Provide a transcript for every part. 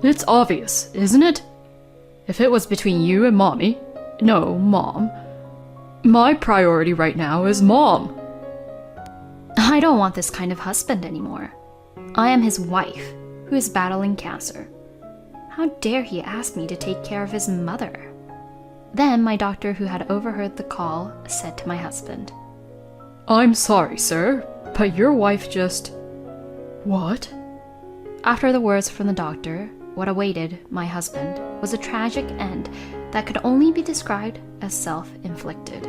It's obvious, isn't it? If it was between you and Mommy, no, Mom, my priority right now is Mom. I don't want this kind of husband anymore. I am his wife, who is battling cancer. How dare he ask me to take care of his mother? Then my doctor, who had overheard the call, said to my husband, I'm sorry, sir, but your wife just... What? After the words from the doctor, what awaited my husband was a tragic end that could only be described as self-inflicted.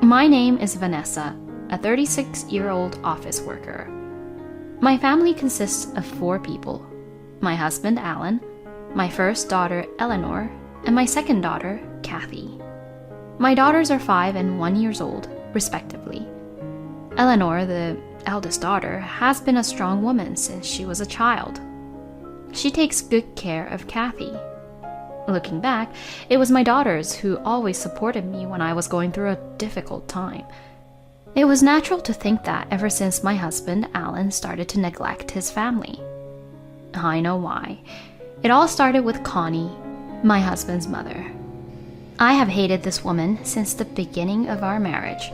My name is Vanessa, a 36-year-old office worker. My family consists of 4 people: my husband, Alan, my first daughter, Eleanor, and my second daughter, Kathy. My daughters are 5 and 1 years old, respectively. Eleanor, the eldest daughter, has been a strong woman since she was a child. She takes good care of Kathy. Looking back, it was my daughters who always supported me when I was going through a difficult time. It was natural to think that ever since my husband, Alan, started to neglect his family. I know why. It all started with Connie, my husband's mother. I have hated this woman since the beginning of our marriage.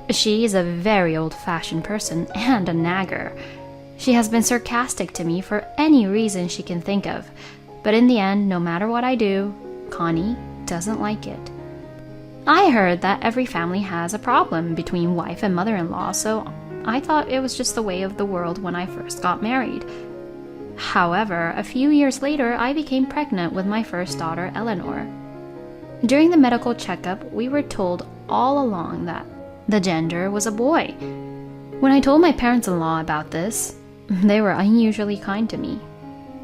She is a very old-fashioned person and a nagger. She has been sarcastic to me for any reason she can think of, but in the end, no matter what I do, Connie doesn't like it. I heard that every family has a problem between wife and mother-in-law, so I thought it was just the way of the world when I first got married. However, a few years later, I became pregnant with my first daughter, Eleanor. During the medical checkup, we were told all along that the gender was a boy. When I told my parents-in-law about this, they were unusually kind to me.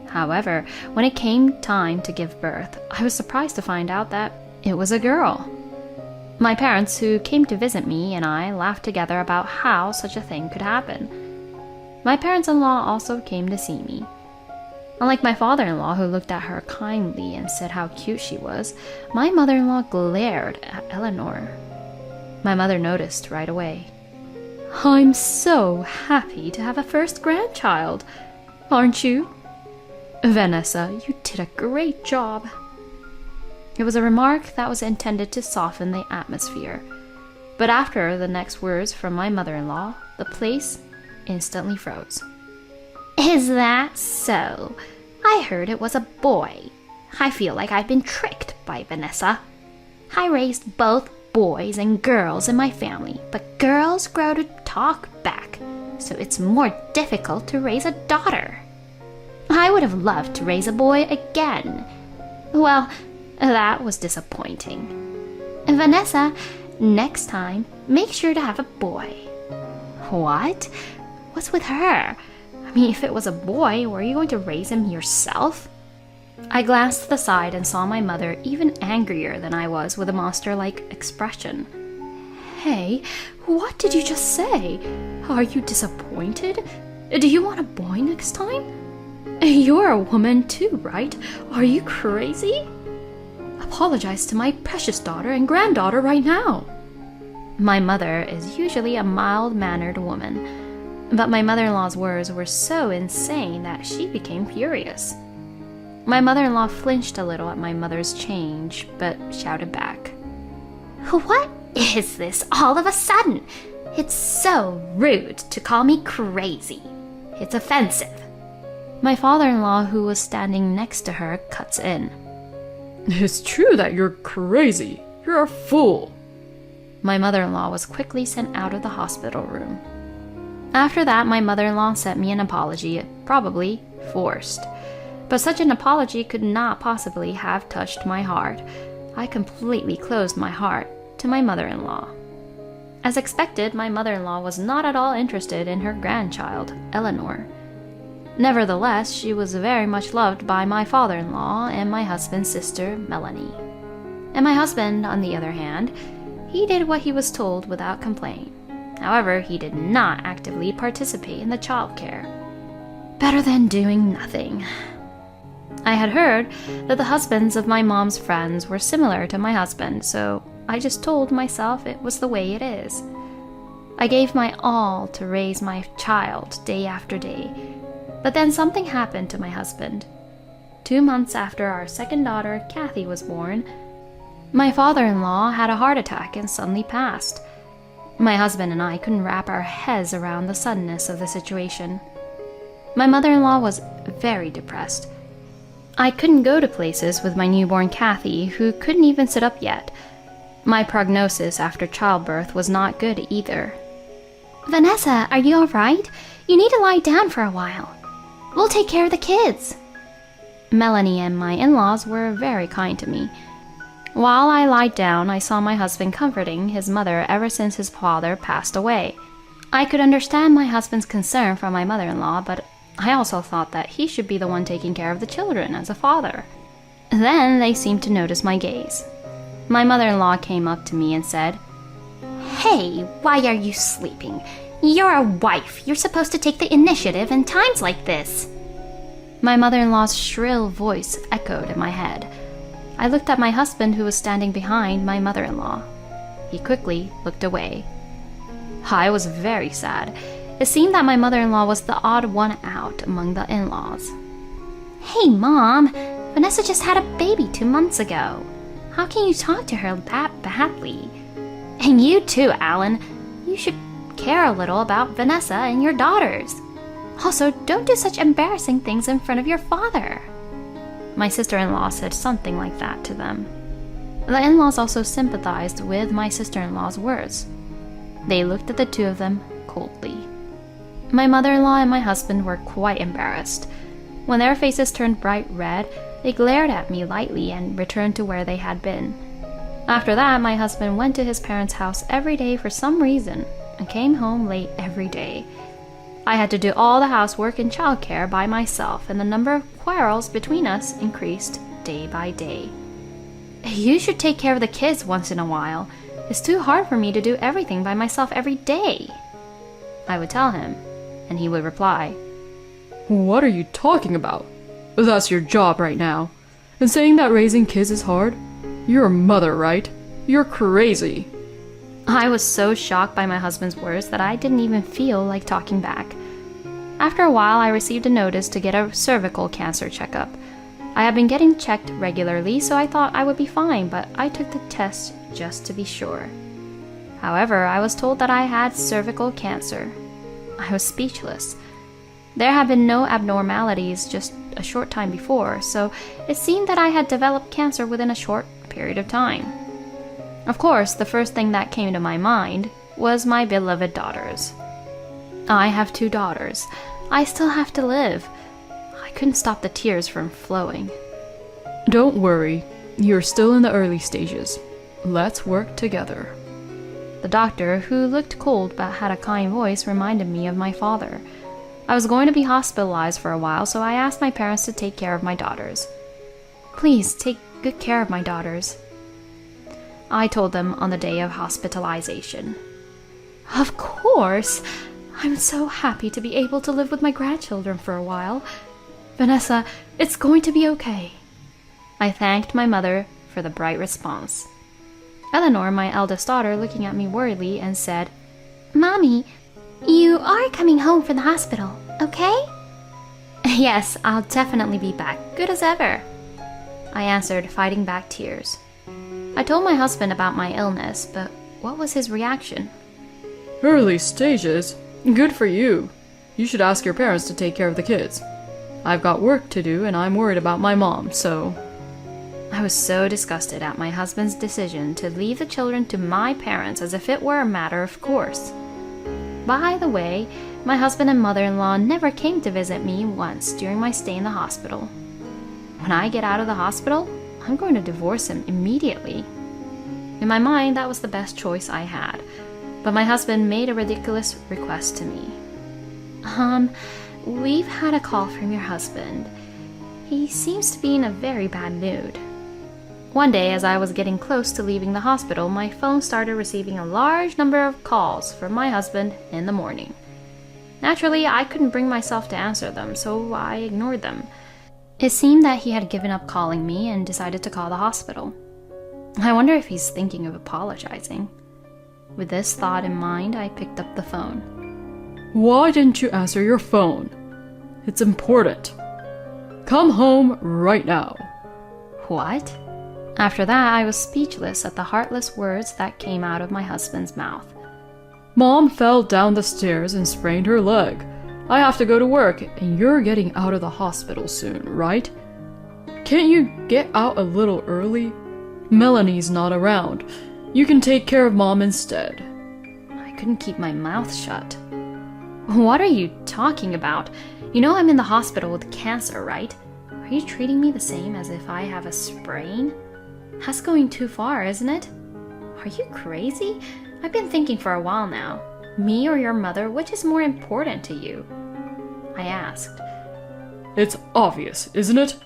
However, when it came time to give birth, I was surprised to find out that it was a girl. My parents, who came to visit me, and I laughed together about how such a thing could happen. My parents-in-law also came to see me. Unlike my father-in-law, who looked at her kindly and said how cute she was, my mother-in-law glared at Eleanor. My mother noticed right away. I'm so happy to have a first grandchild, aren't you? Vanessa, you did a great job. It was a remark that was intended to soften the atmosphere, but after the next words from my mother-in-law, the place instantly froze. Is that so? I heard it was a boy. I feel like I've been tricked by Vanessa. I raised both boys and girls in my family, but girls grow to talk back, so it's more difficult to raise a daughter. I would have loved to raise a boy again. Well, that was disappointing. Vanessa, next time, make sure to have a boy. What? What's with her? I mean, if it was a boy, were you going to raise him yourself? I glanced to the side and saw my mother even angrier than I was, with a monster-like expression. Hey, what did you just say? Are you disappointed? Do you want a boy next time? You're a woman too, right? Are you crazy? Apologize to my precious daughter and granddaughter right now. My mother is usually a mild-mannered woman, but my mother-in-law's words were so insane that she became furious. My mother-in-law flinched a little at my mother's change, but shouted back, What is this all of a sudden? It's so rude to call me crazy. It's offensive. My father-in-law, who was standing next to her, cuts in. It's true that you're crazy. You're a fool. My mother-in-law was quickly sent out of the hospital room. After that, my mother-in-law sent me an apology, probably forced. But such an apology could not possibly have touched my heart. I completely closed my heart to my mother-in-law. As expected, my mother-in-law was not at all interested in her grandchild, Eleanor. Nevertheless, she was very much loved by my father-in-law and my husband's sister, Melanie. And my husband, on the other hand, he did what he was told without complaint. However, he did not actively participate in the childcare. Better than doing nothing. I had heard that the husbands of my mom's friends were similar to my husband, so I just told myself it was the way it is. I gave my all to raise my child day after day, but then something happened to my husband. 2 months after our second daughter, Kathy, was born, my father-in-law had a heart attack and suddenly passed. My husband and I couldn't wrap our heads around the suddenness of the situation. My mother-in-law was very depressed. I couldn't go to places with my newborn Kathy, who couldn't even sit up yet. My prognosis after childbirth was not good either. "Vanessa, are you all right? You need to lie down for a while. We'll take care of the kids." Melanie and my in-laws were very kind to me. While I lied down, I saw my husband comforting his mother ever since his father passed away. I could understand my husband's concern for my mother-in-law, but I also thought that he should be the one taking care of the children as a father. Then they seemed to notice my gaze. My mother-in-law came up to me and said, "Hey, why are you sleeping? You're a wife. You're supposed to take the initiative in times like this." My mother-in-law's shrill voice echoed in my head. I looked at my husband, who was standing behind my mother-in-law. He quickly looked away. I was very sad. It seemed that my mother-in-law was the odd one out among the in-laws. "Hey, Mom, Vanessa just had a baby 2 months ago. How can you talk to her that badly? And you too, Alan. You should care a little about Vanessa and your daughters. Also, don't do such embarrassing things in front of your father." My sister-in-law said something like that to them. The in-laws also sympathized with my sister-in-law's words. They looked at the two of them coldly. My mother-in-law and my husband were quite embarrassed. When their faces turned bright red, they glared at me lightly and returned to where they had been. After that, my husband went to his parents' house every day for some reason and came home late every day. I had to do all the housework and childcare by myself, and the number of quarrels between us increased day by day. "You should take care of the kids once in a while. It's too hard for me to do everything by myself every day," I would tell him, and he would reply, What are you talking about? That's your job right now. And saying that raising kids is hard? You're a mother, right? You're crazy. I was so shocked by my husband's words that I didn't even feel like talking back. After a while, I received a notice to get a cervical cancer checkup. I had been getting checked regularly, so I thought I would be fine, but I took the test just to be sure. However, I was told that I had cervical cancer. I was speechless. There had been no abnormalities just a short time before, so it seemed that I had developed cancer within a short period of time. Of course, the first thing that came to my mind was my beloved daughters. I have 2 daughters. I still have to live. I couldn't stop the tears from flowing. Don't worry. You're still in the early stages. Let's work together. The doctor, who looked cold but had a kind voice, reminded me of my father. I was going to be hospitalized for a while, so I asked my parents to take care of my daughters. "Please take good care of my daughters," I told them on the day of hospitalization. "Of course! I'm so happy to be able to live with my grandchildren for a while. Vanessa, it's going to be okay." I thanked my mother for the bright response. Eleanor, my eldest daughter, looking at me worriedly and said, "Mommy, you are coming home from the hospital, okay?" "Yes, I'll definitely be back, good as ever," I answered, fighting back tears. I told my husband about my illness, but what was his reaction? Early stages? Good for you. You should ask your parents to take care of the kids. I've got work to do and I'm worried about my mom, so... I was so disgusted at my husband's decision to leave the children to my parents as if it were a matter of course. By the way, my husband and mother-in-law never came to visit me once during my stay in the hospital. When I get out of the hospital, I'm going to divorce him immediately. In my mind, that was the best choice I had, but my husband made a ridiculous request to me. We've had a call from your husband. He seems to be in a very bad mood." One day, as I was getting close to leaving the hospital, my phone started receiving a large number of calls from my husband in the morning. Naturally, I couldn't bring myself to answer them, so I ignored them. It seemed that he had given up calling me and decided to call the hospital. I wonder if he's thinking of apologizing. With this thought in mind, I picked up the phone. Why didn't you answer your phone? It's important. Come home right now. What? After that, I was speechless at the heartless words that came out of my husband's mouth. Mom fell down the stairs and sprained her leg. I have to go to work, and you're getting out of the hospital soon, right? Can't you get out a little early? Melanie's not around. You can take care of Mom instead. I couldn't keep my mouth shut. What are you talking about? You know I'm in the hospital with cancer, right? Are you treating me the same as if I have a sprain? That's going too far, isn't it? Are you crazy? I've been thinking for a while now. Me or your mother, which is more important to you? I asked. It's obvious, isn't it?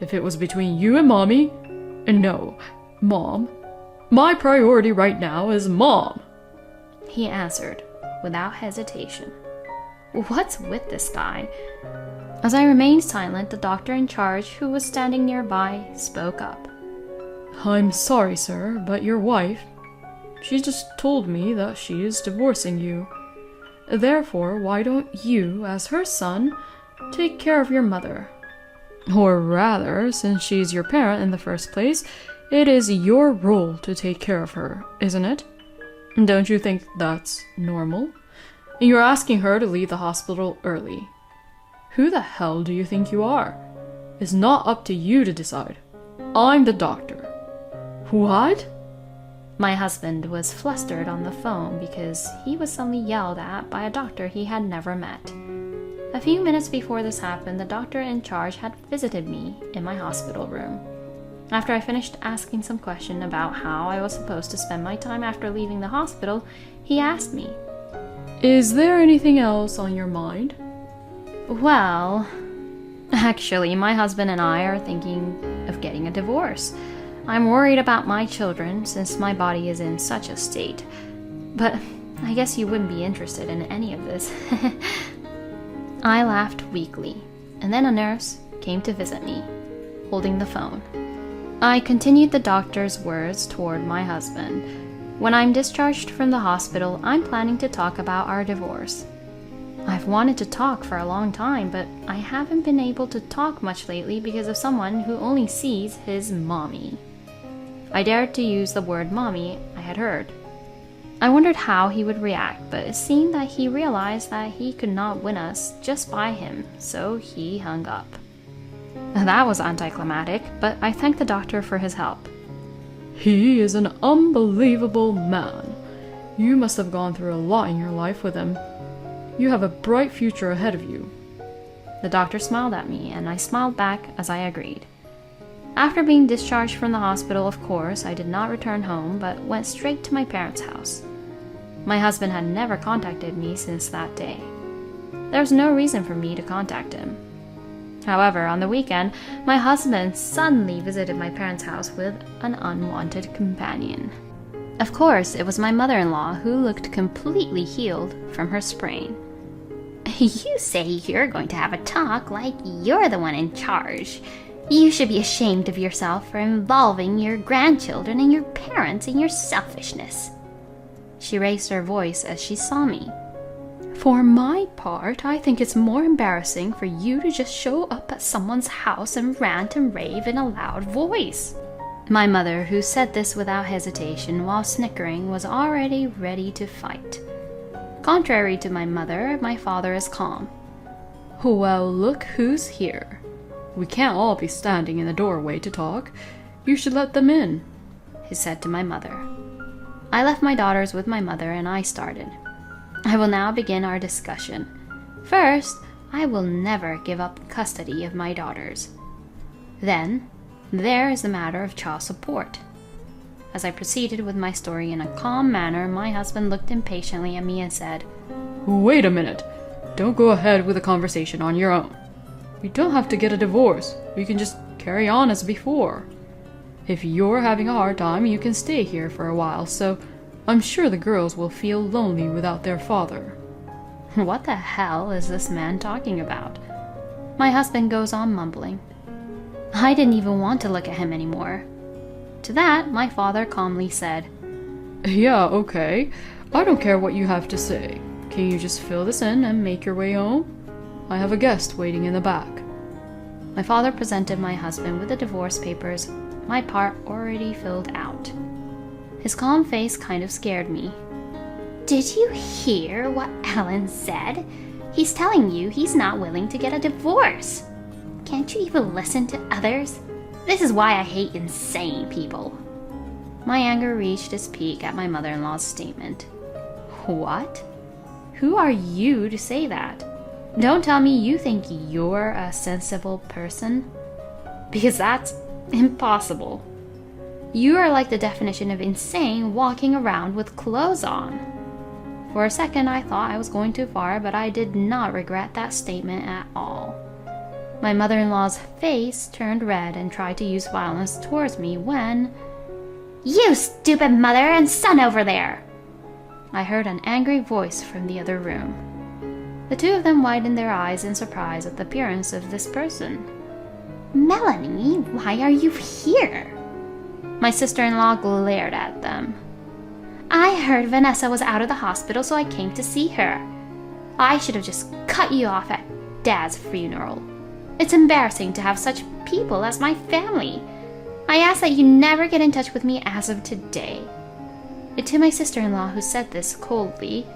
If it was between you and Mommy, and no, Mom. My priority right now is Mom. He answered, without hesitation. What's with this guy? As I remained silent, the doctor in charge, who was standing nearby, spoke up. I'm sorry, sir, but your wife, she just told me that she is divorcing you. Therefore, why don't you, as her son, take care of your mother? Or rather, since she's your parent in the first place, it is your role to take care of her, isn't it? Don't you think that's normal? You're asking her to leave the hospital early. Who the hell do you think you are? It's not up to you to decide. I'm the doctor. What? My husband was flustered on the phone because he was suddenly yelled at by a doctor he had never met. A few minutes before this happened, the doctor in charge had visited me in my hospital room. After I finished asking some question about how I was supposed to spend my time after leaving the hospital, he asked me, Is there anything else on your mind? Well, actually, my husband and I are thinking of getting a divorce. I'm worried about my children since my body is in such a state. But I guess you wouldn't be interested in any of this. I laughed weakly, and then a nurse came to visit me, holding the phone. I continued the doctor's words toward my husband. When I'm discharged from the hospital, I'm planning to talk about our divorce. I've wanted to talk for a long time, but I haven't been able to talk much lately because of someone who only sees his mommy. I dared to use the word mommy I had heard. I wondered how he would react, but it seemed that he realized that he could not win us just by him, so he hung up. That was anticlimactic, but I thanked the doctor for his help. He is an unbelievable man. You must have gone through a lot in your life with him. You have a bright future ahead of you. The doctor smiled at me, and I smiled back as I agreed. After being discharged from the hospital, of course, I did not return home, but went straight to my parents' house. My husband had never contacted me since that day. There was no reason for me to contact him. However, on the weekend, my husband suddenly visited my parents' house with an unwanted companion. Of course, it was my mother-in-law, who looked completely healed from her sprain. You say you're going to have a talk like you're the one in charge. You should be ashamed of yourself for involving your grandchildren and your parents in your selfishness. She raised her voice as she saw me. For my part, I think it's more embarrassing for you to just show up at someone's house and rant and rave in a loud voice. My mother, who said this without hesitation while snickering, was already ready to fight. Contrary to my mother, my father is calm. Well, look who's here. We can't all be standing in the doorway to talk. You should let them in, he said to my mother. I left my daughters with my mother and I started. I will now begin our discussion. First, I will never give up custody of my daughters. Then, there is the matter of child support. As I proceeded with my story in a calm manner, my husband looked impatiently at me and said, Wait a minute. Don't go ahead with the conversation on your own. We don't have to get a divorce. We can just carry on as before. If you're having a hard time, you can stay here for a while, so I'm sure the girls will feel lonely without their father. What the hell is this man talking about? My husband goes on mumbling. I didn't even want to look at him anymore. To that, my father calmly said, Yeah, okay. I don't care what you have to say. Can you just fill this in and make your way home? I have a guest waiting in the back. My father presented my husband with the divorce papers, my part already filled out. His calm face kind of scared me. Did you hear what Alan said? He's telling you he's not willing to get a divorce. Can't you even listen to others? This is why I hate insane people. My anger reached its peak at my mother-in-law's statement. What? Who are you to say that? Don't tell me you think you're a sensible person. Because that's impossible. You are like the definition of insane walking around with clothes on. For a second, I thought I was going too far, but I did not regret that statement at all. My mother-in-law's face turned red and tried to use violence towards me when... You stupid mother and son over there! I heard an angry voice from the other room. The two of them widened their eyes in surprise at the appearance of this person. Melanie, why are you here? My sister-in-law glared at them. I heard Vanessa was out of the hospital, so I came to see her. I should have just cut you off at Dad's funeral. It's embarrassing to have such people as my family. I ask that you never get in touch with me as of today. To my sister-in-law, who said this coldly,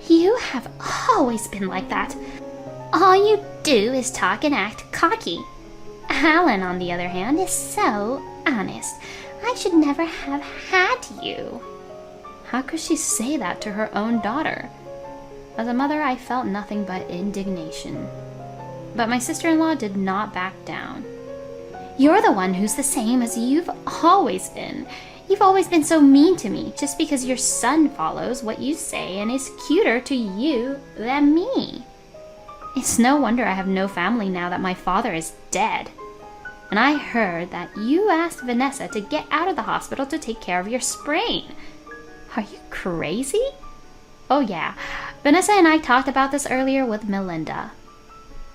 You have always been like that. All you do is talk and act cocky. Alan, on the other hand, is so honest. I should never have had you. How could she say that to her own daughter? As a mother, I felt nothing but indignation. But my sister-in-law did not back down. You're the one who's the same as you've always been. You've always been so mean to me just because your son follows what you say and is cuter to you than me. It's no wonder I have no family now that my father is dead. And I heard that you asked Vanessa to get out of the hospital to take care of your sprain. Are you crazy? Oh yeah, Vanessa and I talked about this earlier with Melinda.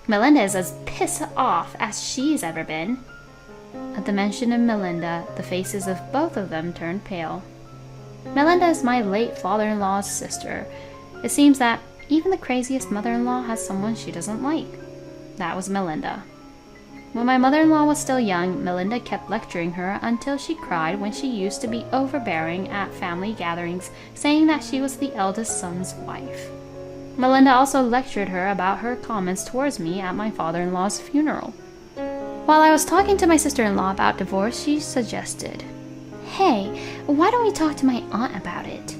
Melinda is as pissed off as she's ever been. At the mention of Melinda, the faces of both of them turned pale. Melinda is my late father-in-law's sister. It seems that even the craziest mother-in-law has someone she doesn't like. That was Melinda. When my mother-in-law was still young, Melinda kept lecturing her until she cried when she used to be overbearing at family gatherings, saying that she was the eldest son's wife. Melinda also lectured her about her comments towards me at my father-in-law's funeral. While I was talking to my sister-in-law about divorce, she suggested, Hey, why don't we talk to my aunt about it?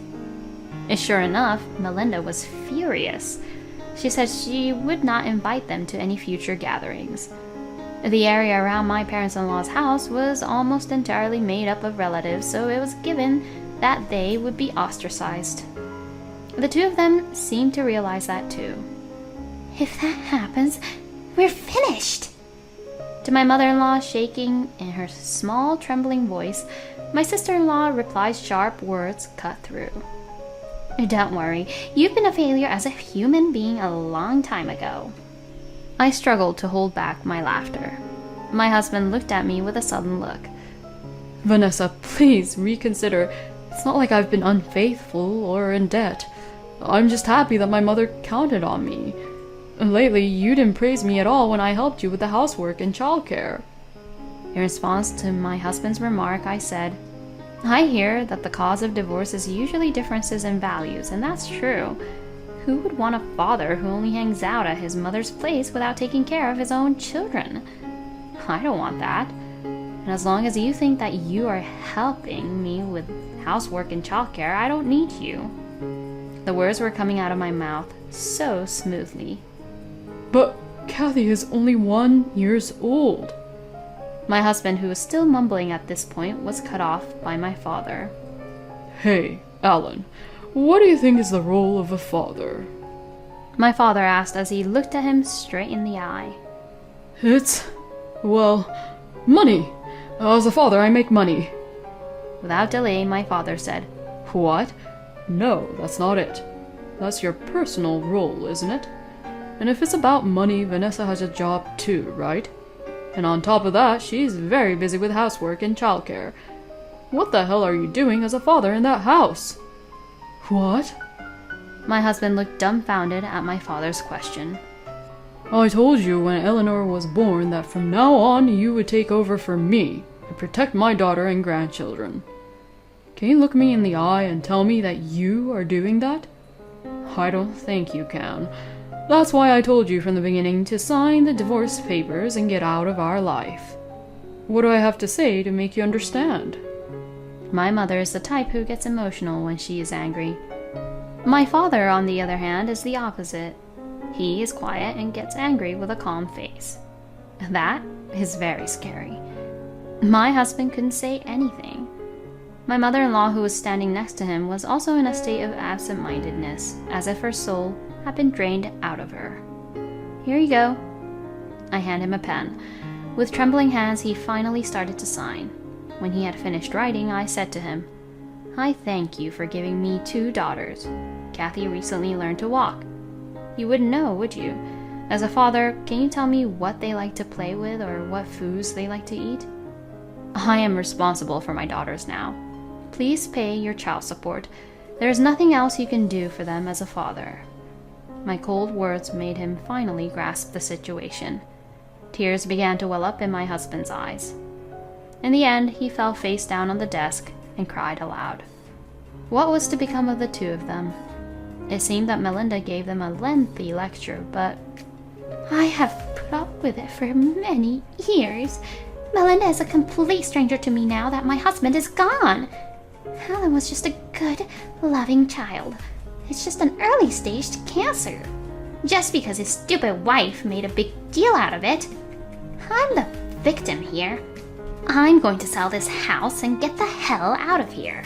And sure enough, Melinda was furious. She said she would not invite them to any future gatherings. The area around my parents-in-law's house was almost entirely made up of relatives, so it was given that they would be ostracized. The two of them seemed to realize that too. If that happens, we're finished. To my mother-in-law, shaking in her small, trembling voice, my sister-in-law replied sharp words cut through. Don't worry, you've been a failure as a human being a long time ago. I struggled to hold back my laughter. My husband looked at me with a sudden look. Vanessa, please reconsider. It's not like I've been unfaithful or in debt. I'm just happy that my mother counted on me. Lately, you didn't praise me at all when I helped you with the housework and childcare. In response to my husband's remark, I said, I hear that the cause of divorce is usually differences in values, and that's true. Who would want a father who only hangs out at his mother's place without taking care of his own children? I don't want that. And as long as you think that you are helping me with housework and childcare, I don't need you. The words were coming out of my mouth so smoothly. But Kathy is only 1 year old. My husband, who was still mumbling at this point, was cut off by my father. Hey, Alan, what do you think is the role of a father? My father asked as he looked at him straight in the eye. Well, money. As a father, I make money. Without delay, my father said, What? No, that's not it. That's your personal role, isn't it? And if it's about money, Vanessa has a job too, right? And on top of that, she's very busy with housework and childcare. What the hell are you doing as a father in that house? What? My husband looked dumbfounded at my father's question. I told you when Eleanor was born that from now on you would take over for me and protect my daughter and grandchildren. Can you look me in the eye and tell me that you are doing that? I don't think you can. That's why I told you from the beginning to sign the divorce papers and get out of our life. What do I have to say to make you understand? My mother is the type who gets emotional when she is angry. My father, on the other hand, is the opposite. He is quiet and gets angry with a calm face. That is very scary. My husband couldn't say anything. My mother-in-law, who was standing next to him, was also in a state of absent-mindedness, as if her soul had been drained out of her. Here you go. I hand him a pen. With trembling hands, he finally started to sign. When he had finished writing, I said to him, I thank you for giving me 2 daughters. Kathy recently learned to walk. You wouldn't know, would you? As a father, can you tell me what they like to play with or what foods they like to eat? I am responsible for my daughters now. Please pay your child support. There is nothing else you can do for them as a father. My cold words made him finally grasp the situation. Tears began to well up in my husband's eyes. In the end, he fell face down on the desk and cried aloud. What was to become of the 2 of them? It seemed that Melinda gave them a lengthy lecture, but I have put up with it for many years. Melinda is a complete stranger to me now that my husband is gone. Helen was just a good, loving child. It's just an early-stage cancer. Just because his stupid wife made a big deal out of it. I'm the victim here. I'm going to sell this house and get the hell out of here.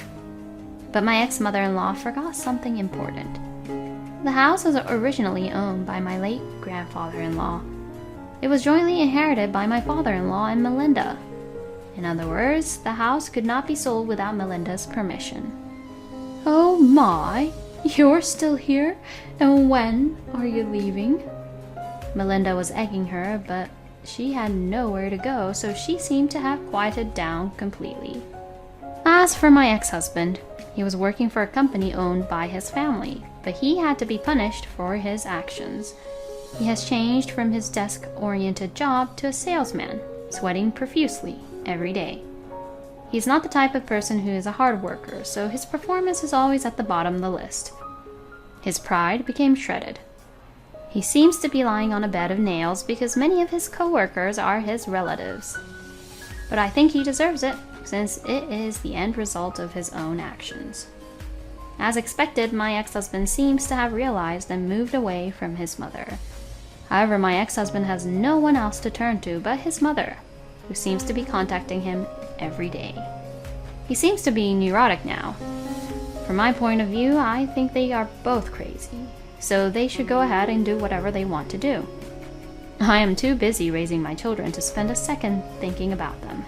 But my ex-mother-in-law forgot something important. The house was originally owned by my late grandfather-in-law. It was jointly inherited by my father-in-law and Melinda. In other words, the house could not be sold without Melinda's permission. Oh my, you're still here? And when are you leaving? Melinda was egging her, but she had nowhere to go, so she seemed to have quieted down completely. As for my ex-husband, he was working for a company owned by his family, but he had to be punished for his actions. He has changed from his desk-oriented job to a salesman, sweating profusely every day. He's not the type of person who is a hard worker, so his performance is always at the bottom of the list. His pride became shredded. He seems to be lying on a bed of nails because many of his co-workers are his relatives. But I think he deserves it, since it is the end result of his own actions. As expected, my ex-husband seems to have realized and moved away from his mother. However, my ex-husband has no one else to turn to but his mother, who seems to be contacting him every day. He seems to be neurotic now. From my point of view, I think they are both crazy, so they should go ahead and do whatever they want to do. I am too busy raising my children to spend a second thinking about them.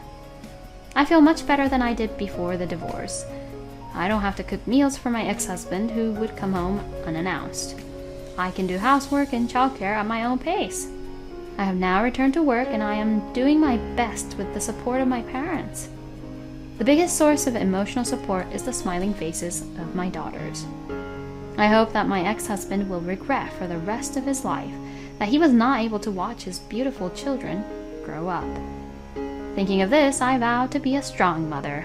I feel much better than I did before the divorce. I don't have to cook meals for my ex-husband who would come home unannounced. I can do housework and childcare at my own pace. I have now returned to work and I am doing my best with the support of my parents. The biggest source of emotional support is the smiling faces of my daughters. I hope that my ex-husband will regret for the rest of his life that he was not able to watch his beautiful children grow up. Thinking of this, I vow to be a strong mother